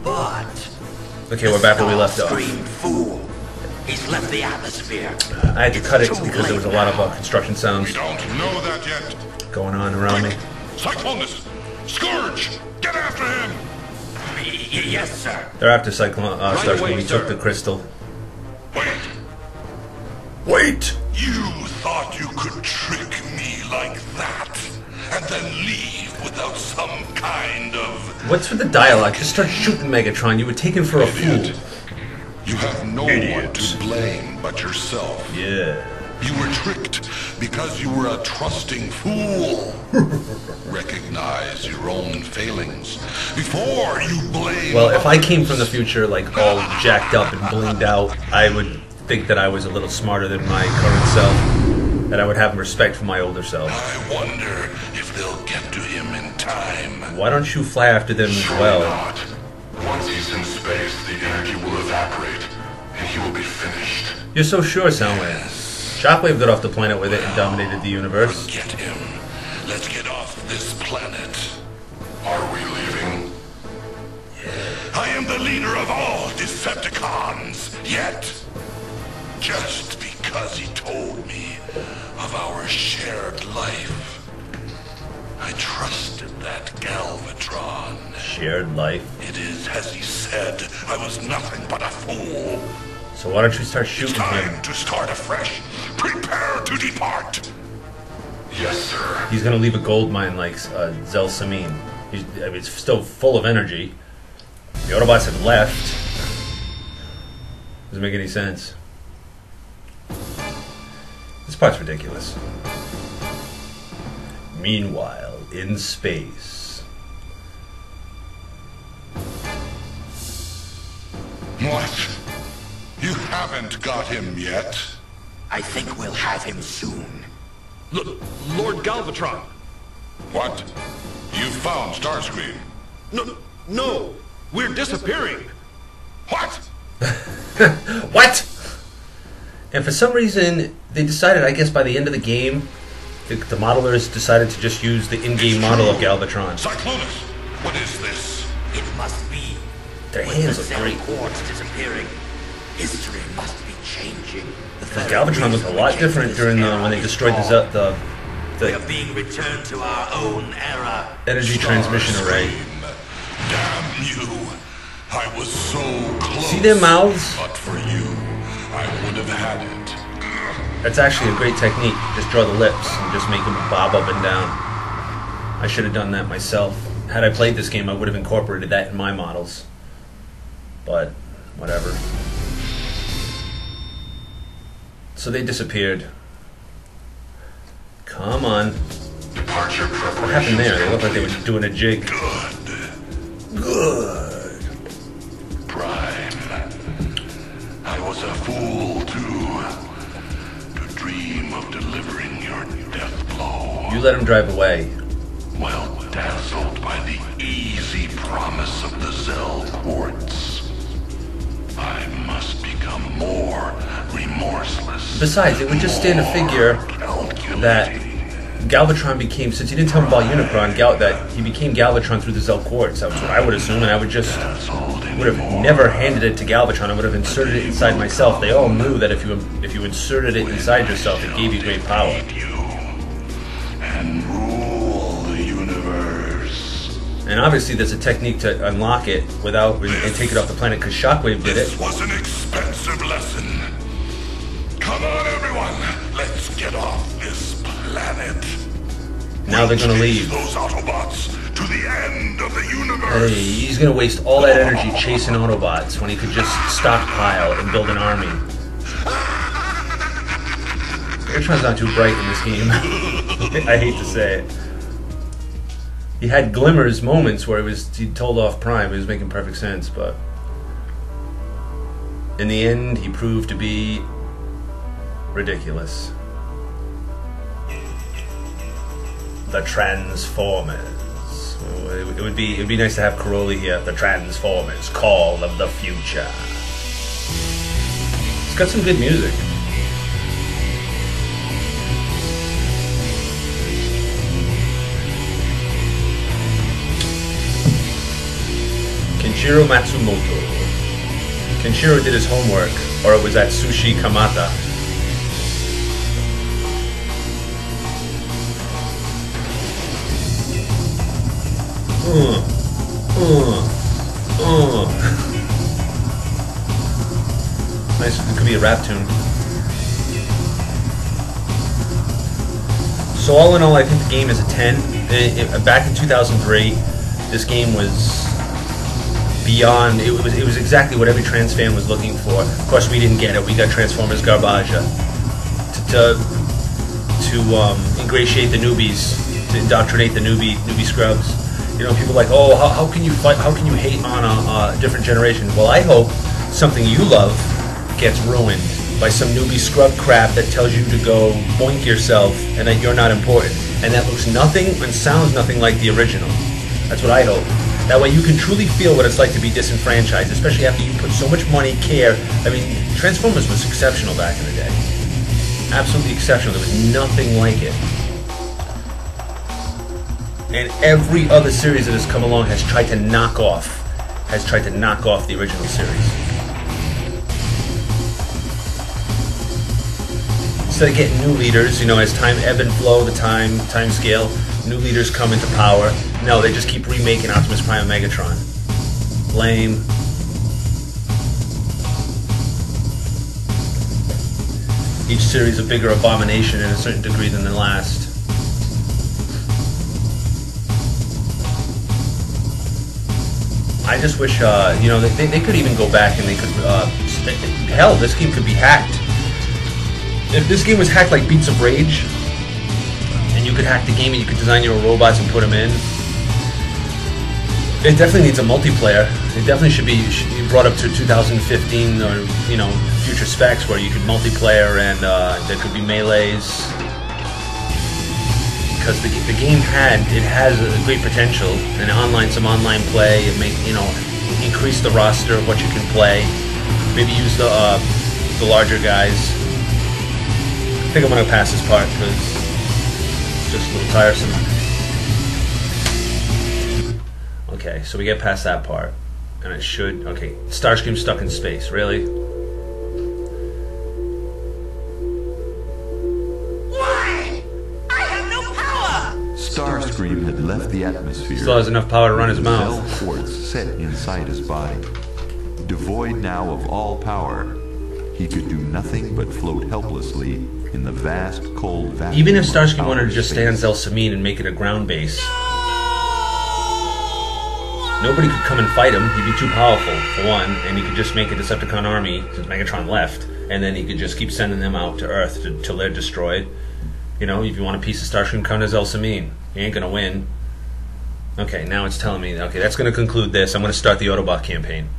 But Okay, we're back where we left off. Fool. He's left the atmosphere. I had to cut it because there was a lot of construction sounds We don't know that yet. going on around me. Cyclonus! Scourge! Get after him! Yes, sir. They're after Cyclone. Starscream. He took the crystal. Wait! You thought you could trick me like that, and then leave without some kind of... What's with the dialogue? Just start shooting Megatron. You were taken for a fool. You have no one to blame but yourself. Yeah. You were tricked because you were a trusting fool. Recognize your own failings before you blame... Well, if I came from the future, like, all jacked up and blinged out, I would think that I was a little smarter than my current self. That I would have respect for my older self. I wonder if they'll get to him in time. Why don't you fly after them as well? Not. Once he's in space, the energy will evaporate, and he will be finished. You're so sure, Soundwave. Shockwave got off the planet with it and dominated the universe. Get him. Let's get off this planet. Are we leaving? Yeah. I am the leader of all Decepticons, yet just because he told me of our shared life, I trusted that Galvatron. Shared life? It is as he said, I was nothing but a fool. So why don't you start shooting Time him? to start afresh. Prepare to depart. Yes, sir. He's gonna leave a gold mine like Zelsamine. I mean, it's still full of energy. The Autobots have left. Doesn't make any sense. This part's ridiculous. Meanwhile, in space. What? You haven't got him yet? I think we'll have him soon. Lord Galvatron. What? You found Starscream? No, we're disappearing. What? What? And for some reason, they decided, I guess by the end of the game, the modelers decided to just use the in-game model of Galvatron. Cyclonus, what is this? It must be. Their With hands the look cell great. quartz disappearing, history must be changing. The Galvatron looked a lot different during when they destroyed We are being returned to our own era. energy transmission array. Damn you! I was so close. See their mouths? But for you, I would have had it. That's actually a great technique. Just draw the lips and just make them bob up and down. I should have done that myself. Had I played this game, I would have incorporated that in my models. But, whatever. So they disappeared. Come on. Departure preparations. What happened there? They looked like they were doing a jig. Good. Prime. I was a fool to dream of delivering your death blow. You let him drive away. Well, dazzled by the easy promise of the Zell quartz, I must become more remorseless. Besides, it would just stand to figure that Galvatron became, since he didn't tell him about Unicron, that he became Galvatron through the Zell quartz. That's what I would assume, and I would have never handed it to Galvatron. I would have inserted it inside myself. They all knew that if you inserted it inside yourself, it gave you great power. And rule the universe. And obviously, there's a technique to unlock it without and take it off the planet, because Shockwave did it. This was an expensive lesson. Come on, everyone. Let's get off this planet. Now they're gonna leave. Those Autobots to the end of the universe. Hey, he's gonna waste all that energy chasing Autobots when he could just stockpile and build an army. Megatron's not too bright in this game. I hate to say it. He had glimmers, moments where he told off Prime. It was making perfect sense, but in the end, he proved to be ridiculous. The Transformers. It would be nice to have Caroli here. The Transformers, Call of the Future. It's got some good music. Kenshiro Matsumoto. Kenshiro did his homework, or it was at Sushi Kamata. Nice, it could be a rap tune. So all in all, I think the game is a 10. Back in 2003, this game was beyond. It was exactly what every trans fan was looking for. Of course, we didn't get it. We got Transformers garbage to ingratiate the newbies, to indoctrinate the newbie scrubs. You know, people are like, oh, how can you fight? How can you hate on a different generation? Well, I hope something you love gets ruined by some newbie scrub crap that tells you to go boink yourself and that you're not important, and that looks nothing and sounds nothing like the original. That's what I hope. That way you can truly feel what it's like to be disenfranchised, especially after you put so much money, care. I mean, Transformers was exceptional back in the day. Absolutely exceptional. There was nothing like it. And every other series that has come along has tried to knock off the original series. Instead of getting new leaders, you know, as time ebb and flow, the time scale, new leaders come into power. No, they just keep remaking Optimus Prime and Megatron. Lame. Each series a bigger abomination in a certain degree than the last. I just wish, you know, they could even go back and they could, hell, this game could be hacked. If this game was hacked like Beats of Rage, and you could hack the game and you could design your own robots and put them in, it definitely needs a multiplayer. It definitely should be brought up to 2015 or, you know, future specs where you could multiplayer and there could be melees. Because the game has a great potential, and some online play, and increase the roster of what you can play. Maybe use the larger guys. I think I'm gonna pass this part because it's just a little tiresome. Okay, so we get past that part, and it should. Okay, Starscream's stuck in space. Really? Starscream had left the atmosphere. Still has enough power to run his mouth. Cell ports set inside his body. Devoid now of all power, he could do nothing but float helplessly in the vast, cold vacuum. Even if Starscream wanted to just stay on Zelsamine and make it a ground base, nobody could come and fight him. He'd be too powerful, for one, and he could just make a Decepticon army, since Megatron left, and then he could just keep sending them out to Earth till they're destroyed. You know, if you want a piece of Starscream, come to Zelsamine. You ain't gonna win. Okay, now it's telling me, okay, that's gonna conclude this. I'm gonna start the Autobot campaign.